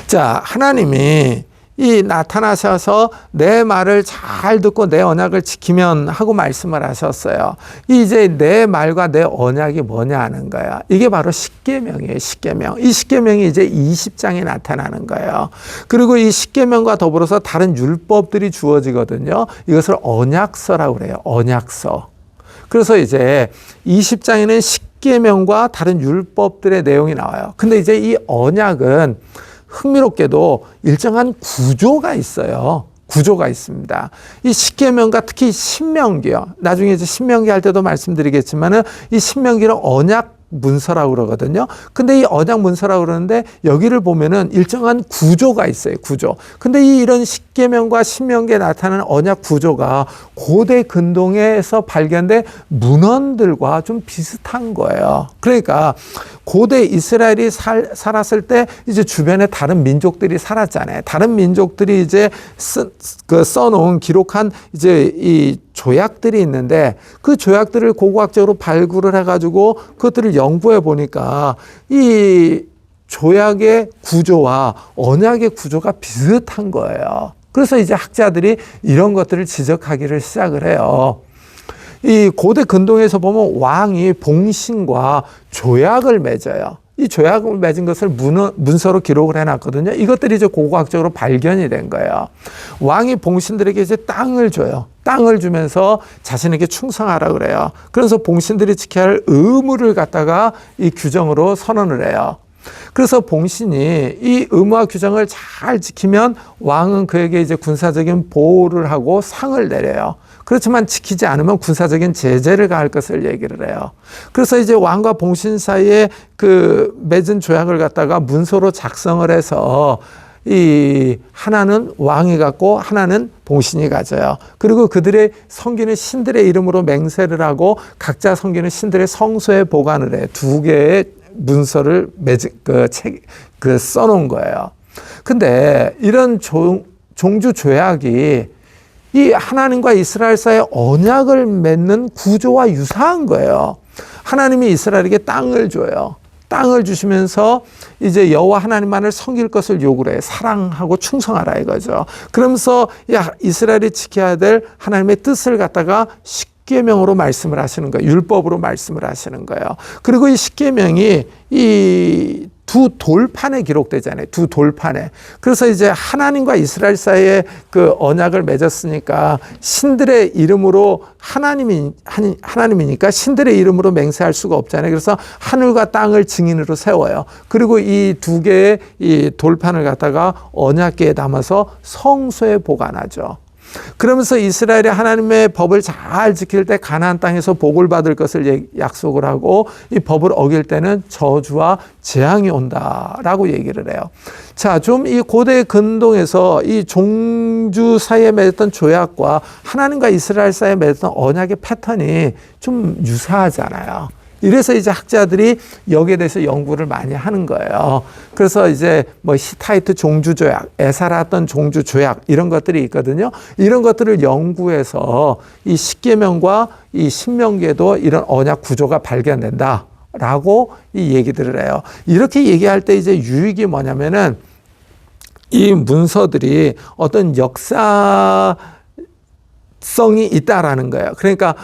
자, 하나님이 이 나타나셔서 내 말을 잘 듣고 내 언약을 지키면 하고 말씀을 하셨어요. 이제 내 말과 내 언약이 뭐냐 하는 거야. 이게 바로 십계명이에요. 십계명. 이 십계명이 이제 20장에 나타나는 거예요. 그리고 이 십계명과 더불어서 다른 율법들이 주어지거든요. 이것을 언약서라고 그래요. 언약서. 그래서 이제 20장에는 십계명과 다른 율법들의 내용이 나와요. 근데 이제 이 언약은 흥미롭게도 일정한 구조가 있어요. 구조가 있습니다. 이 십계명과 특히 신명기요. 나중에 이제 신명기 할 때도 말씀드리겠지만은 이 신명기를 언약 문서라고 그러거든요. 근데 이 언약 문서라고 그러는데 여기를 보면은 일정한 구조가 있어요. 구조. 근데 이런 십계명과 신명기에 나타나는 언약 구조가 고대 근동에서 발견된 문헌들과 좀 비슷한 거예요. 그러니까 고대 이스라엘이 살았을 때 이제 주변에 다른 민족들이 살았잖아요. 다른 민족들이 이제 써놓은 기록한 이제 이 조약들이 있는데 그 조약들을 고고학적으로 발굴을 해가지고 그것들을 연구해 보니까 이 조약의 구조와 언약의 구조가 비슷한 거예요. 그래서 이제 학자들이 이런 것들을 지적하기를 시작을 해요. 이 고대 근동에서 보면 왕이 봉신과 조약을 맺어요. 이 조약을 맺은 것을 문서로 기록을 해놨거든요. 이것들이 이제 고고학적으로 발견이 된 거예요. 왕이 봉신들에게 이제 땅을 줘요. 땅을 주면서 자신에게 충성하라 그래요. 그래서 봉신들이 지켜야 할 의무를 갖다가 이 규정으로 선언을 해요. 그래서 봉신이 이 의무와 규정을 잘 지키면 왕은 그에게 이제 군사적인 보호를 하고 상을 내려요. 그렇지만 지키지 않으면 군사적인 제재를 가할 것을 얘기를 해요. 그래서 이제 왕과 봉신 사이에 그 맺은 조약을 갖다가 문서로 작성을 해서 이 하나는 왕이 갖고 하나는 봉신이 가져요. 그리고 그들의 섬기는 신들의 이름으로 맹세를 하고 각자 섬기는 신들의 성소에 보관을 해. 두 개의 문서를 써놓은 거예요. 근데 이런 종주 조약이 이 하나님과 이스라엘 사이의 언약을 맺는 구조와 유사한 거예요. 하나님이 이스라엘에게 땅을 줘요. 땅을 주시면서 이제 여호와 하나님만을 섬길 것을 요구를 해요. 사랑하고 충성하라 이거죠. 그러면서 이스라엘이 지켜야 될 하나님의 뜻을 갖다가 십계명으로 말씀을 하시는 거예요. 율법으로 말씀을 하시는 거예요. 그리고 이 십계명이 이 두 돌판에 기록되잖아요. 두 돌판에. 그래서 이제 하나님과 이스라엘 사이에 그 언약을 맺었으니까 신들의 이름으로 하나님이니까 신들의 이름으로 맹세할 수가 없잖아요. 그래서 하늘과 땅을 증인으로 세워요. 그리고 이 두 개의 이 돌판을 갖다가 언약궤에 담아서 성소에 보관하죠. 그러면서 이스라엘이 하나님의 법을 잘 지킬 때 가나안 땅에서 복을 받을 것을 약속을 하고 이 법을 어길 때는 저주와 재앙이 온다라고 얘기를 해요. 자, 좀 이 고대 근동에서 이 종주 사이에 맺었던 조약과 하나님과 이스라엘 사이에 맺었던 언약의 패턴이 좀 유사하잖아요. 이래서 이제 학자들이 여기에 대해서 연구를 많이 하는 거예요. 그래서 이제 뭐 히타이트 종주 조약, 에사라던 종주 조약 이런 것들이 있거든요. 이런 것들을 연구해서 이 십계명과 이 신명기에도 이런 언약 구조가 발견된다라고 이 얘기들을 해요. 이렇게 얘기할 때 이제 유익이 뭐냐면은 이 문서들이 어떤 성이 있다라는 거예요. 그러니까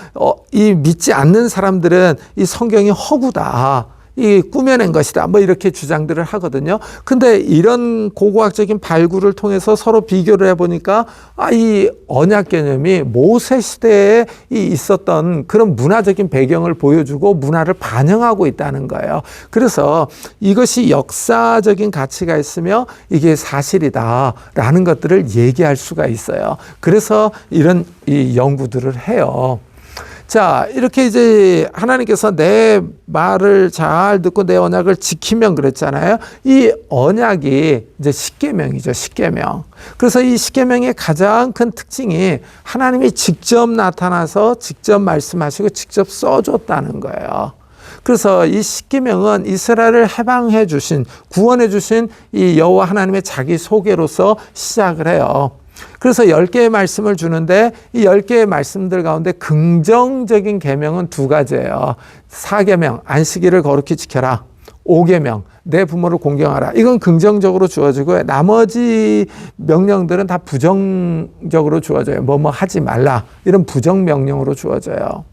이 믿지 않는 사람들은 이 성경이 허구다. 이 꾸며낸 것이다. 뭐 이렇게 주장들을 하거든요. 근데 이런 고고학적인 발굴을 통해서 서로 비교를 해보니까 이 언약 개념이 모세 시대에 있었던 그런 문화적인 배경을 보여주고 문화를 반영하고 있다는 거예요. 그래서 이것이 역사적인 가치가 있으며 이게 사실이다라는 것들을 얘기할 수가 있어요. 그래서 이런 이 연구들을 해요. 자, 이렇게 이제 하나님께서 내 말을 잘 듣고 내 언약을 지키면 그랬잖아요. 이 언약이 이제 십계명이죠, 십계명. 그래서 이 십계명의 가장 큰 특징이 하나님이 직접 나타나서 직접 말씀하시고 직접 써줬다는 거예요. 그래서 이 십계명은 이스라엘을 해방해 주신, 구원해 주신 이 여호와 하나님의 자기 소개로서 시작을 해요. 그래서 10개의 말씀을 주는데 이 10개의 말씀들 가운데 긍정적인 계명은 두 가지예요. 4계명, 안식일을 거룩히 지켜라. 5계명, 내 부모를 공경하라. 이건 긍정적으로 주어지고 나머지 명령들은 다 부정적으로 주어져요. 뭐뭐 하지 말라. 이런 부정명령으로 주어져요.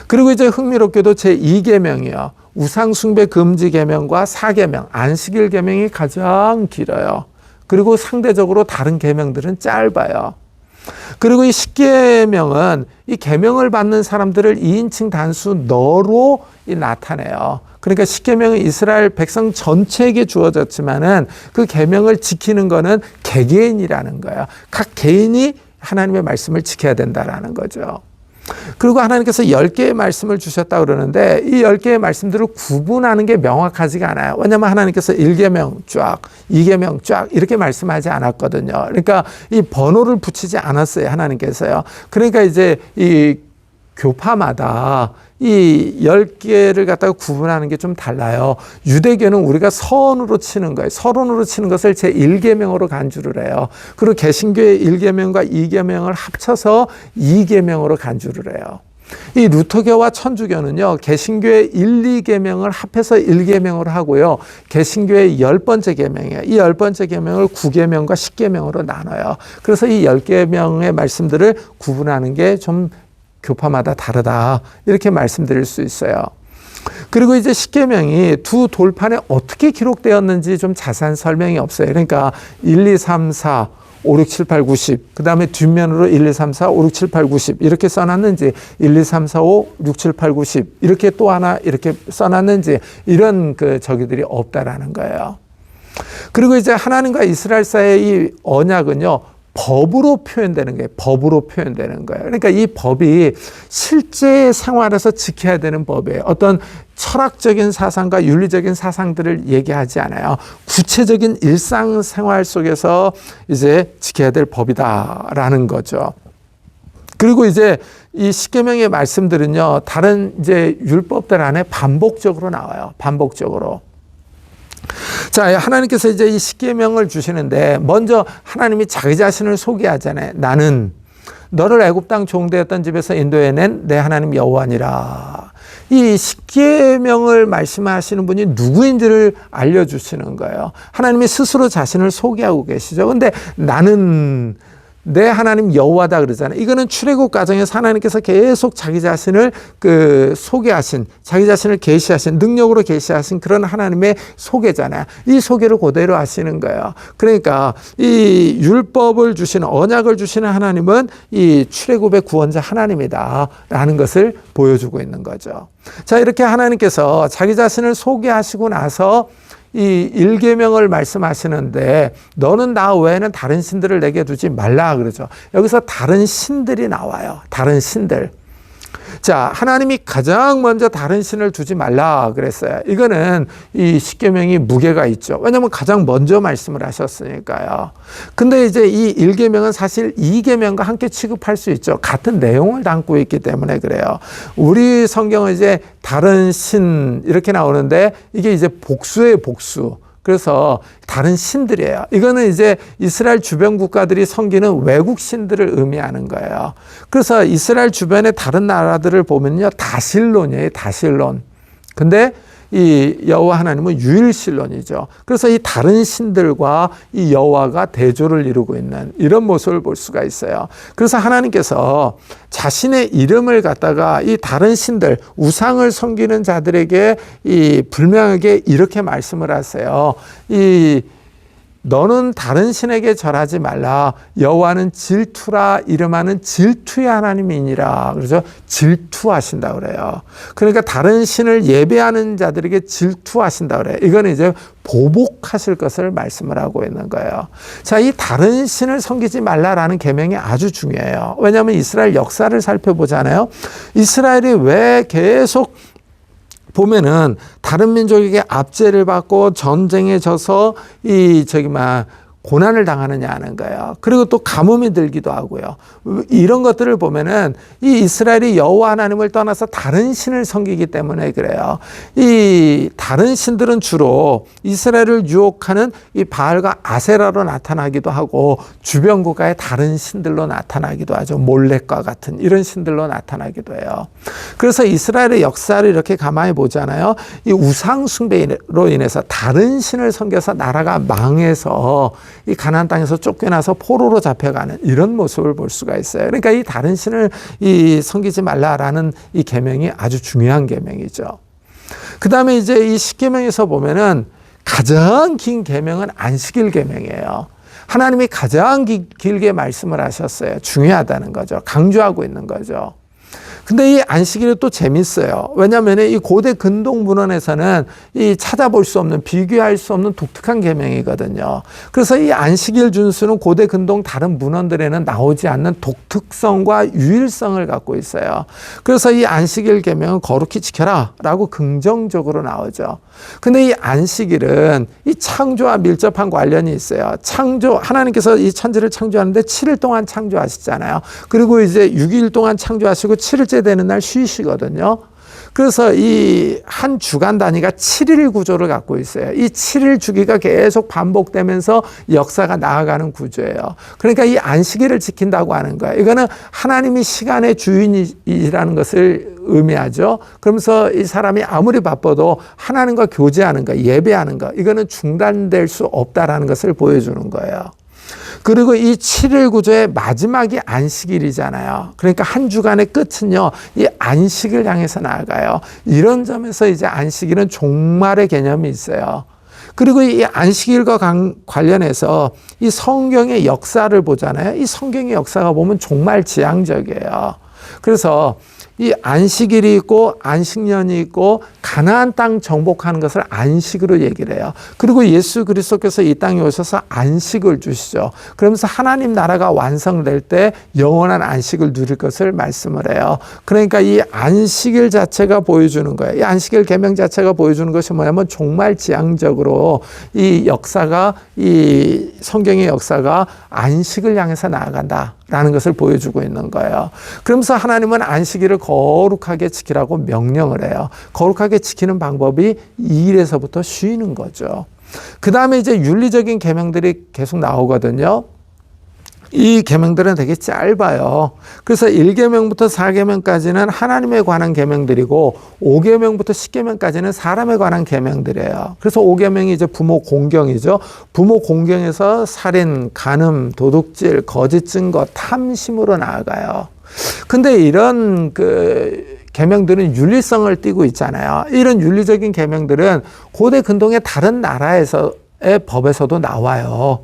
그리고 이제 흥미롭게도 제2계명이요. 우상숭배 금지 계명과 4계명, 안식일 계명이 가장 길어요. 그리고 상대적으로 다른 계명들은 짧아요. 그리고 이 10계명은 이 계명을 받는 사람들을 2인칭 단수 너로 나타내요. 그러니까 10계명은 이스라엘 백성 전체에게 주어졌지만은 그 계명을 지키는 거는 개개인이라는 거예요. 각 개인이 하나님의 말씀을 지켜야 된다라는 거죠. 그리고 하나님께서 10개의 말씀을 주셨다 그러는데 이 10개의 말씀들을 구분하는 게 명확하지가 않아요. 왜냐하면 하나님께서 1계명 쫙, 2계명 쫙 이렇게 말씀하지 않았거든요. 그러니까 이 번호를 붙이지 않았어요. 하나님께서요. 그러니까 이제 이 교파마다 이 10개를 갖다가 구분하는 게 좀 달라요. 유대교는 우리가 선으로 치는 거예요. 서론으로 치는 것을 제1계명으로 간주를 해요. 그리고 개신교의 1계명과 2계명을 합쳐서 2계명으로 간주를 해요. 이 루터교와 천주교는요, 개신교의 1, 2계명을 합해서 1계명으로 하고요, 개신교의 10번째 계명이에요. 이 10번째 계명을 9계명과 10계명으로 나눠요. 그래서 이 10계명의 말씀들을 구분하는 게 좀 교파마다 다르다. 이렇게 말씀드릴 수 있어요. 그리고 이제 10계명이 두 돌판에 어떻게 기록되었는지 좀 자세한 설명이 없어요. 그러니까 1, 2, 3, 4, 5, 6, 7, 8, 9, 10. 그 다음에 뒷면으로 1, 2, 3, 4, 5, 6, 7, 8, 9, 10. 이렇게 써놨는지 1, 2, 3, 4, 5, 6, 7, 8, 9, 10. 이렇게 또 하나 이렇게 써놨는지 이런 저기들이 없다라는 거예요. 그리고 이제 하나님과 이스라엘 사이의 이 언약은요, 법으로 표현되는 거예요. 법으로 표현되는 거예요. 그러니까 이 법이 실제 생활에서 지켜야 되는 법이에요. 어떤 철학적인 사상과 윤리적인 사상들을 얘기하지 않아요. 구체적인 일상생활 속에서 이제 지켜야 될 법이다라는 거죠. 그리고 이제 이 10계명의 말씀들은요, 다른 이제 율법들 안에 반복적으로 나와요. 반복적으로. 자, 하나님께서 이제 이 10계명을 주시는데 먼저 하나님이 자기 자신을 소개하잖아요. 나는 너를 애굽 땅 종되었던 집에서 인도해낸 내 하나님 여호와니라. 이 10계명을 말씀하시는 분이 누구인지를 알려주시는 거예요. 하나님이 스스로 자신을 소개하고 계시죠. 근데 나는 내 하나님 여호와다 그러잖아요. 이거는 출애굽 과정에서 하나님께서 계속 자기 자신을 소개하신, 자기 자신을 계시하신, 능력으로 계시하신 그런 하나님의 소개잖아요. 이 소개를 그대로 하시는 거예요. 그러니까 이 율법을 주시는, 언약을 주시는 하나님은 이 출애굽의 구원자 하나님이다라는 것을 보여주고 있는 거죠. 자, 이렇게 하나님께서 자기 자신을 소개하시고 나서 이 1계명을 말씀하시는데 너는 나 외에는 다른 신들을 내게 두지 말라 그러죠. 여기서 다른 신들이 나와요. 다른 신들. 자, 하나님이 가장 먼저 다른 신을 두지 말라 그랬어요. 이거는 이 10계명이 무게가 있죠. 왜냐하면 가장 먼저 말씀을 하셨으니까요. 근데 이제 이 1계명은 사실 2계명과 함께 취급할 수 있죠. 같은 내용을 담고 있기 때문에 그래요. 우리 성경은 이제 다른 신 이렇게 나오는데 이게 이제 복수의 복수. 그래서 다른 신들이에요. 이거는 이제 이스라엘 주변 국가들이 섬기는 외국 신들을 의미하는 거예요. 그래서 이스라엘 주변의 다른 나라들을 보면요, 다실론이에요. 다실론. 근데 이 여호와 하나님은 유일신론이죠. 그래서 이 다른 신들과 이 여호와가 대조를 이루고 있는 이런 모습을 볼 수가 있어요. 그래서 하나님께서 자신의 이름을 갖다가 이 다른 신들, 우상을 섬기는 자들에게 이 불명하게 이렇게 말씀을 하세요. 너는 다른 신에게 절하지 말라. 여호와는 질투라 이름하는 질투의 하나님이니라. 그래서 질투하신다 그래요. 그러니까 다른 신을 예배하는 자들에게 질투하신다 그래요. 이거는 이제 보복하실 것을 말씀을 하고 있는 거예요. 자, 이 다른 신을 섬기지 말라라는 계명이 아주 중요해요. 왜냐하면 이스라엘 역사를 살펴보잖아요. 이스라엘이 왜 계속 보면은 다른 민족에게 압제를 받고 전쟁에 져서 고난을 당하느냐 하는 거예요. 그리고 또 가뭄이 들기도 하고요. 이런 것들을 보면은 이 이스라엘이 여호와 하나님을 떠나서 다른 신을 섬기기 때문에 그래요. 이 다른 신들은 주로 이스라엘을 유혹하는 이 바알과 아세라로 나타나기도 하고 주변 국가의 다른 신들로 나타나기도 하죠. 몰렉과 같은 이런 신들로 나타나기도 해요. 그래서 이스라엘의 역사를 이렇게 가만히 보잖아요. 이 우상 숭배로 인해서 다른 신을 섬겨서 나라가 망해서 이 가나안 땅에서 쫓겨나서 포로로 잡혀가는 이런 모습을 볼 수가 있어요. 그러니까 이 다른 신을 섬기지 말라라는 이 계명이 아주 중요한 계명이죠. 그 다음에 이제 이 십계명에서 보면은 가장 긴 계명은 안식일 계명이에요. 하나님이 가장 길게 말씀을 하셨어요. 중요하다는 거죠. 강조하고 있는 거죠. 근데 이 안식일이 또 재밌어요. 왜냐하면 이 고대 근동 문헌에서는 이 찾아볼 수 없는, 비교할 수 없는 독특한 계명이거든요. 그래서 이 안식일 준수는 고대 근동 다른 문헌들에는 나오지 않는 독특성과 유일성을 갖고 있어요. 그래서 이 안식일 계명은 거룩히 지켜라라고 긍정적으로 나오죠. 근데 이 안식일은 이 창조와 밀접한 관련이 있어요. 하나님께서 이 천지를 창조하는데 7일 동안 창조하시잖아요. 그리고 이제 6일 동안 창조하시고 7일째 되는 날 쉬시거든요. 그래서 이 한 주간 단위가 7일 구조를 갖고 있어요. 이 7일 주기가 계속 반복되면서 역사가 나아가는 구조예요. 그러니까 이 안식일을 지킨다고 하는 거예요. 이거는 하나님이 시간의 주인이라는 것을 의미하죠. 그러면서 이 사람이 아무리 바빠도 하나님과 교제하는 거, 예배하는 거, 이거는 중단될 수 없다라는 것을 보여주는 거예요. 그리고 이 7일 구조의 마지막이 안식일이잖아요. 그러니까 한 주간의 끝은요, 이 안식을 향해서 나아가요. 이런 점에서 이제 안식일은 종말의 개념이 있어요. 그리고 이 안식일과 관련해서 이 성경의 역사를 보잖아요. 이 성경의 역사가 보면 정말 지향적이에요. 그래서 이 안식일이 있고 안식년이 있고 가나안 땅 정복하는 것을 안식으로 얘기를 해요. 그리고 예수 그리스도께서 이 땅에 오셔서 안식을 주시죠. 그러면서 하나님 나라가 완성될 때 영원한 안식을 누릴 것을 말씀을 해요. 그러니까 이 안식일 자체가 보여주는 거예요. 이 안식일 계명 자체가 보여주는 것이 뭐냐면 정말 지향적으로 이 역사가, 이 성경의 역사가 안식을 향해서 나아간다라는 것을 보여주고 있는 거예요. 그러면서 하나님은 안식일을 거룩하게 지키라고 명령을 해요. 거룩하게 지키는 방법이 2일에서부터 쉬는 거죠. 그 다음에 이제 윤리적인 계명들이 계속 나오거든요. 이 계명들은 되게 짧아요. 그래서 1계명부터 4계명까지는 하나님에 관한 계명들이고 5계명부터 10계명까지는 사람에 관한 계명들이에요. 그래서 5계명이 이제 부모 공경이죠. 부모 공경에서 살인, 간음, 도둑질, 거짓 증거, 탐심으로 나아가요. 근데 이런 계명들은 윤리성을 띠고 있잖아요. 이런 윤리적인 계명들은 고대 근동의 다른 나라에서의 법에서도 나와요.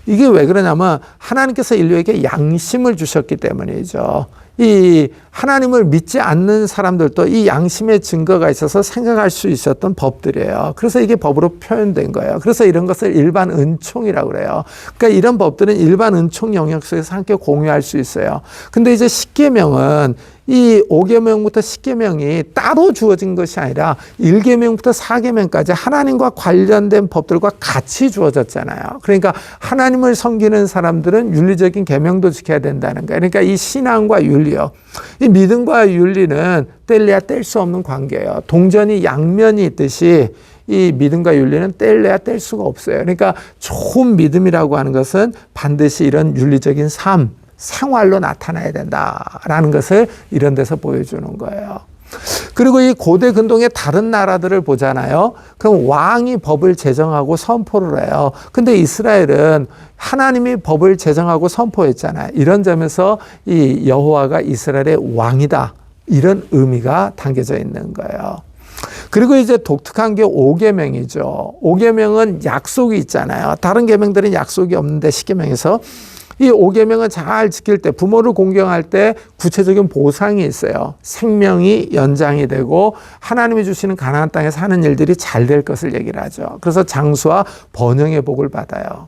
이게 왜 그러냐면 하나님께서 인류에게 양심을 주셨기 때문이죠. 이 하나님을 믿지 않는 사람들도 이 양심의 증거가 있어서 생각할 수 있었던 법들이에요. 그래서 이게 법으로 표현된 거예요. 그래서 이런 것을 일반 은총이라고 그래요. 그러니까 이런 법들은 일반 은총 영역 속에서 함께 공유할 수 있어요. 근데 이제 십계명은 이 5계명부터 10계명이 따로 주어진 것이 아니라 1계명부터 4계명까지 하나님과 관련된 법들과 같이 주어졌잖아요. 그러니까 하나님을 섬기는 사람들은 윤리적인 계명도 지켜야 된다는 거예요. 그러니까 이 신앙과 윤리요. 이 믿음과 윤리는 뗄래야 뗄 수 없는 관계예요. 동전이 양면이 있듯이 이 믿음과 윤리는 뗄래야 뗄 수가 없어요. 그러니까 좋은 믿음이라고 하는 것은 반드시 이런 윤리적인 삶, 생활로 나타나야 된다라는 것을 이런 데서 보여주는 거예요. 그리고 이 고대 근동의 다른 나라들을 보잖아요. 그럼 왕이 법을 제정하고 선포를 해요. 근데 이스라엘은 하나님이 법을 제정하고 선포했잖아요. 이런 점에서 이 여호와가 이스라엘의 왕이다. 이런 의미가 담겨져 있는 거예요. 그리고 이제 독특한 게 5계명이죠. 5계명은 약속이 있잖아요. 다른 계명들은 약속이 없는데 10계명에서 이 5계명은 잘 지킬 때, 부모를 공경할 때 구체적인 보상이 있어요. 생명이 연장이 되고 하나님이 주시는 가나안 땅에서 하는 일들이 잘 될 것을 얘기를 하죠. 그래서 장수와 번영의 복을 받아요.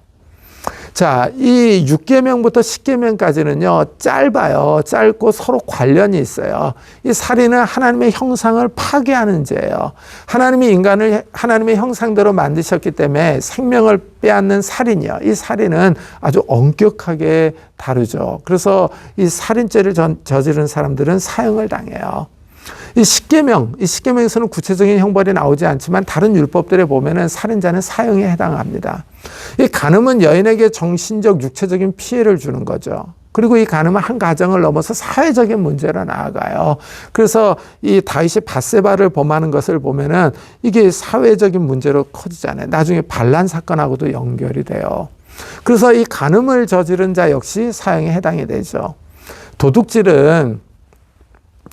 자, 이 6계명부터 10계명까지는요, 짧아요. 짧고 서로 관련이 있어요. 이 살인은 하나님의 형상을 파괴하는 죄예요. 하나님이 인간을 하나님의 형상대로 만드셨기 때문에 생명을 빼앗는 살인이요. 이 살인은 아주 엄격하게 다루죠. 그래서 이 살인죄를 저지른 사람들은 사형을 당해요. 이 10계명에서는 구체적인 형벌이 나오지 않지만 다른 율법들에 보면은 살인자는 사형에 해당합니다. 이 간음은 여인에게 정신적, 육체적인 피해를 주는 거죠. 그리고 이 간음은 한 가정을 넘어서 사회적인 문제로 나아가요. 그래서 이 다윗이 밧세바를 범하는 것을 보면은 이게 사회적인 문제로 커지잖아요. 나중에 반란 사건하고도 연결이 돼요. 그래서 이 간음을 저지른 자 역시 사형에 해당이 되죠. 도둑질은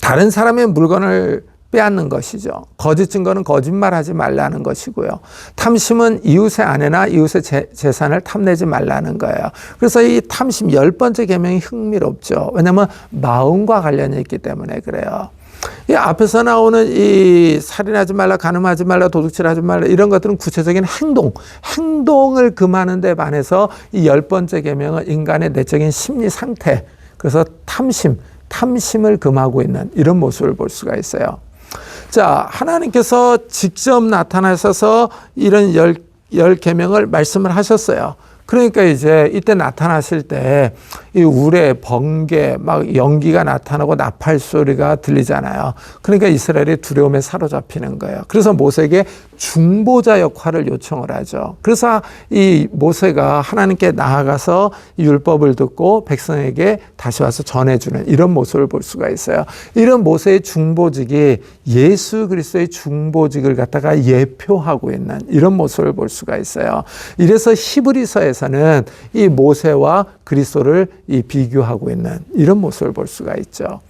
다른 사람의 물건을 빼앗는 것이죠. 거짓 증거는 거짓말하지 말라는 것이고요. 탐심은 이웃의 아내나 이웃의 재산을 탐내지 말라는 거예요. 그래서 이 탐심 10번째 계명이 흥미롭죠. 왜냐하면 마음과 관련이 있기 때문에 그래요. 이 앞에서 나오는 이 살인하지 말라, 간음하지 말라, 도둑질하지 말라 이런 것들은 구체적인 행동을 금하는 데 반해서 이 10번째 계명은 인간의 내적인 심리 상태, 그래서 탐심을 금하고 있는 이런 모습을 볼 수가 있어요. 자, 하나님께서 직접 나타나셔서 이런 열 계명을 말씀을 하셨어요. 그러니까 이제 이때 나타나실 때 이 우레, 번개, 막 연기가 나타나고 나팔 소리가 들리잖아요. 그러니까 이스라엘이 두려움에 사로잡히는 거예요. 그래서 모세에게 중보자 역할을 요청을 하죠. 그래서 이 모세가 하나님께 나아가서 율법을 듣고 백성에게 다시 와서 전해주는 이런 모습을 볼 수가 있어요. 이런 모세의 중보직이 예수 그리스도의 중보직을 갖다가 예표하고 있는 이런 모습을 볼 수가 있어요. 이래서 히브리서에서는 이 모세와 그리스도를 이 비교하고 있는 이런 모습을 볼 수가 있죠.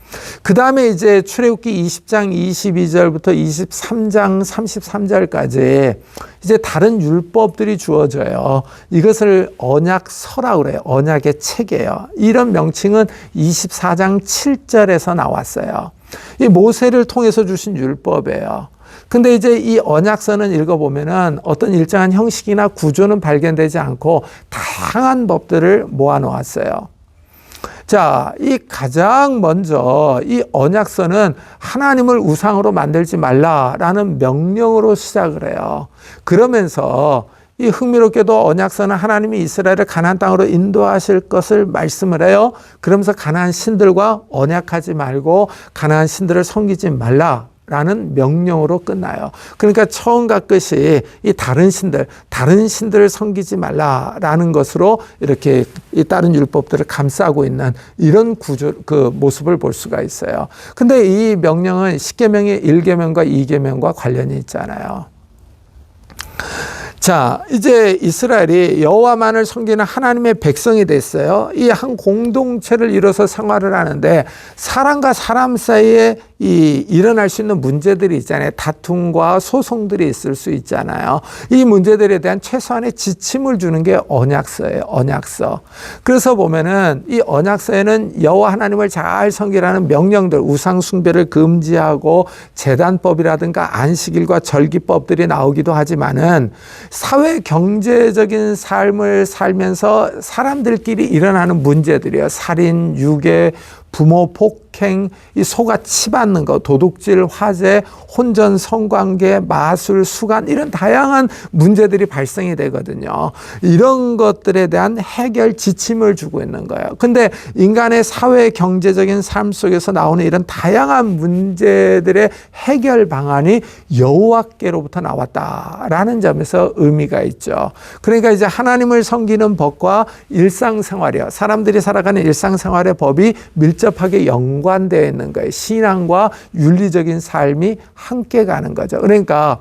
그 다음에 이제 출애굽기 20장 22절부터 23장 33절까지 이제 다른 율법들이 주어져요. 이것을 언약서라고 그래요. 언약의 책이에요. 이런 명칭은 24장 7절에서 나왔어요. 이 모세를 통해서 주신 율법이에요. 근데 이제 이 언약서는 읽어보면은 어떤 일정한 형식이나 구조는 발견되지 않고 다양한 법들을 모아 놓았어요. 자, 이 가장 먼저 이 언약서는 하나님을 우상으로 만들지 말라라는 명령으로 시작을 해요. 그러면서 이 흥미롭게도 언약서는 하나님이 이스라엘을 가나안 땅으로 인도하실 것을 말씀을 해요. 그러면서 가나안 신들과 언약하지 말고 가나안 신들을 섬기지 말라라는 명령으로 끝나요. 그러니까 처음과 끝이 이 다른 신들을 섬기지 말라라는 것으로 이렇게 이 다른 율법들을 감싸고 있는 이런 그 모습을 볼 수가 있어요. 근데 이 명령은 10계명의 1계명과 2계명과 관련이 있잖아요. 자, 이제 이스라엘이 여호와만을 섬기는 하나님의 백성이 됐어요. 이 한 공동체를 이뤄서 생활을 하는데 사람과 사람 사이에 일어날 수 있는 문제들이 있잖아요. 다툼과 소송들이 있을 수 있잖아요. 이 문제들에 대한 최소한의 지침을 주는 게 언약서예요. 언약서. 그래서 보면은 이 언약서에는 여호와 하나님을 잘 섬기라는 명령들, 우상 숭배를 금지하고 제단법이라든가 안식일과 절기법들이 나오기도 하지만은 사회 경제적인 삶을 살면서 사람들끼리 일어나는 문제들이에요. 살인, 유괴, 부모 폭행, 이 소가 치받는 것, 도둑질, 화재, 혼전, 성관계, 마술, 수간 이런 다양한 문제들이 발생이 되거든요. 이런 것들에 대한 해결 지침을 주고 있는 거예요. 근데 인간의 사회 경제적인 삶 속에서 나오는 이런 다양한 문제들의 해결 방안이 여호와께로부터 나왔다라는 점에서 의미가 있죠. 그러니까 이제 하나님을 섬기는 법과 일상생활이요. 사람들이 살아가는 일상생활의 법이 밀접하게 연관되어 있는 거예요. 신앙과 윤리적인 삶이 함께 가는 거죠. 그러니까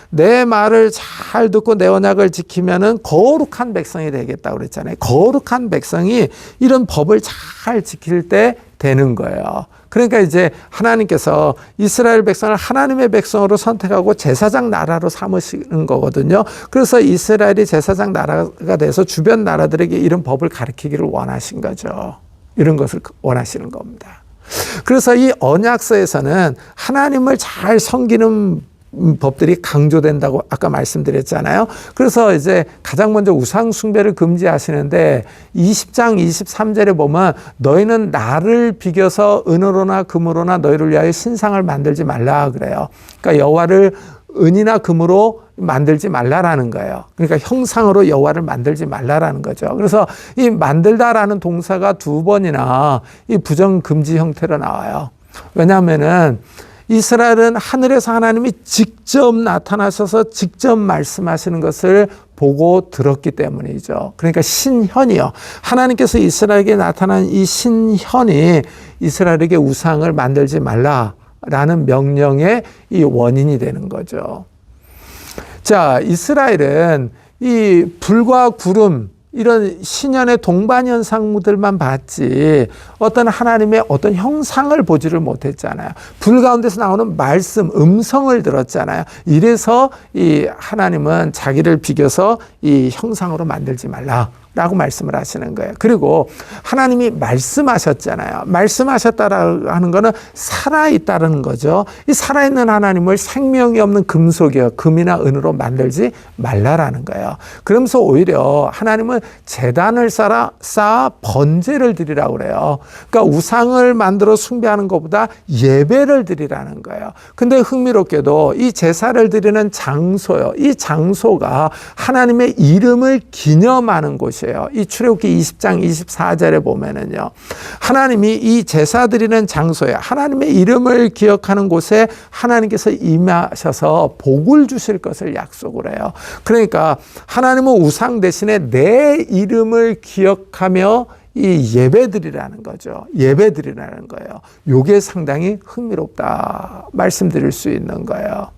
내 말을 잘 듣고 내 언약을 지키면은 거룩한 백성이 되겠다고 그랬잖아요. 거룩한 백성이 이런 법을 잘 지킬 때 되는 거예요. 그러니까 이제 하나님께서 이스라엘 백성을 하나님의 백성으로 선택하고 제사장 나라로 삼으시는 거거든요. 그래서 이스라엘이 제사장 나라가 돼서 주변 나라들에게 이런 법을 가르치기를 원하신 거죠. 이런 것을 원하시는 겁니다. 그래서 이 언약서에서는 하나님을 잘 섬기는 법들이 강조된다고 아까 말씀드렸잖아요. 그래서 이제 가장 먼저 우상 숭배를 금지하시는데 20장 23절에 보면 너희는 나를 비겨서 은으로나 금으로나 너희를 위하여 신상을 만들지 말라 그래요. 그러니까 여호와를 은이나 금으로 만들지 말라라는 거예요. 그러니까 형상으로 여호와를 만들지 말라라는 거죠. 그래서 이 만들다라는 동사가 2번이나 이 부정 금지 형태로 나와요. 왜냐하면은 이스라엘은 하늘에서 하나님이 직접 나타나셔서 직접 말씀하시는 것을 보고 들었기 때문이죠. 그러니까 신현이요. 하나님께서 이스라엘에게 나타난 이 신현이 이스라엘에게 우상을 만들지 말라라는 명령의 이 원인이 되는 거죠. 자, 이스라엘은 이 불과 구름 이런 신현의 동반현상들만 봤지 어떤 하나님의 어떤 형상을 보지를 못했잖아요. 불 가운데서 나오는 말씀, 음성을 들었잖아요. 이래서 이 하나님은 자기를 비겨서 이 형상으로 만들지 말라라고 말씀을 하시는 거예요. 그리고 하나님이 말씀하셨잖아요. 말씀하셨다라는 거는 살아있다는 거죠. 이 살아있는 하나님을 생명이 없는 금속이요, 금이나 은으로 만들지 말라라는 거예요. 그러면서 오히려 하나님은 제단을 쌓아 번제를 드리라고 그래요. 그러니까 우상을 만들어 숭배하는 것보다 예배를 드리라는 거예요. 근데 흥미롭게도 이 제사를 드리는 장소요, 이 장소가 하나님의 이름을 기념하는 곳이에요. 이 출애굽기 20장 24절에 보면은요, 하나님이 이 제사 드리는 장소에 하나님의 이름을 기억하는 곳에 하나님께서 임하셔서 복을 주실 것을 약속을 해요. 그러니까 하나님은 우상 대신에 내 이름을 기억하며 이 예배드리라는 거죠. 예배드리라는 거예요. 이게 상당히 흥미롭다 말씀드릴 수 있는 거예요.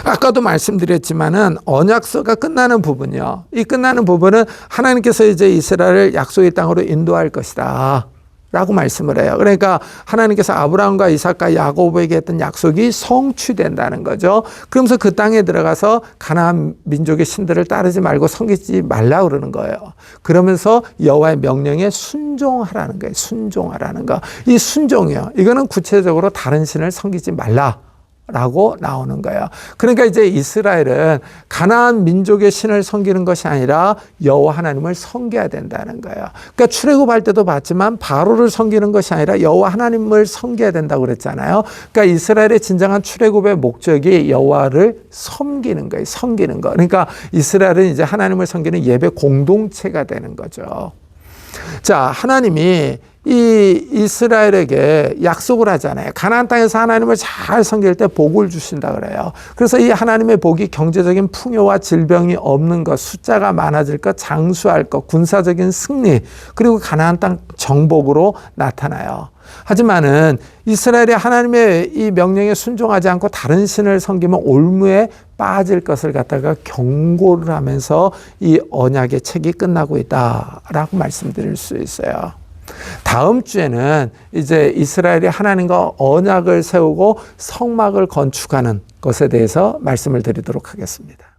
아까도 말씀드렸지만은 언약서가 끝나는 부분이요. 이 끝나는 부분은 하나님께서 이제 이스라엘을 약속의 땅으로 인도할 것이다 라고 말씀을 해요. 그러니까 하나님께서 아브라함과 이삭과 야곱에게 했던 약속이 성취된다는 거죠. 그러면서 그 땅에 들어가서 가나안 민족의 신들을 따르지 말고 섬기지 말라 그러는 거예요. 그러면서 여호와의 명령에 순종하라는 거예요. 순종하라는 거. 이 순종이요, 이거는 구체적으로 다른 신을 섬기지 말라 라고 나오는 거예요. 그러니까 이제 이스라엘은 가나안 민족의 신을 섬기는 것이 아니라 여호와 하나님을 섬겨야 된다는 거예요. 그러니까 출애굽할 때도 봤지만 바로를 섬기는 것이 아니라 여호와 하나님을 섬겨야 된다고 그랬잖아요. 그러니까 이스라엘의 진정한 출애굽의 목적이 여호와를 섬기는 거예요. 섬기는 거. 그러니까 이스라엘은 이제 하나님을 섬기는 예배 공동체가 되는 거죠. 자, 하나님이 이 이스라엘에게 약속을 하잖아요. 가나안 땅에서 하나님을 잘 섬길 때 복을 주신다 그래요. 그래서 이 하나님의 복이 경제적인 풍요와 질병이 없는 것, 숫자가 많아질 것, 장수할 것, 군사적인 승리, 그리고 가나안 땅 정복으로 나타나요. 하지만은 이스라엘이 하나님의 이 명령에 순종하지 않고 다른 신을 섬기면 올무에 빠질 것을 갖다가 경고를 하면서 이 언약의 책이 끝나고 있다라고 말씀드릴 수 있어요. 다음 주에는 이제 이스라엘이 하나님과 언약을 세우고 성막을 건축하는 것에 대해서 말씀을 드리도록 하겠습니다.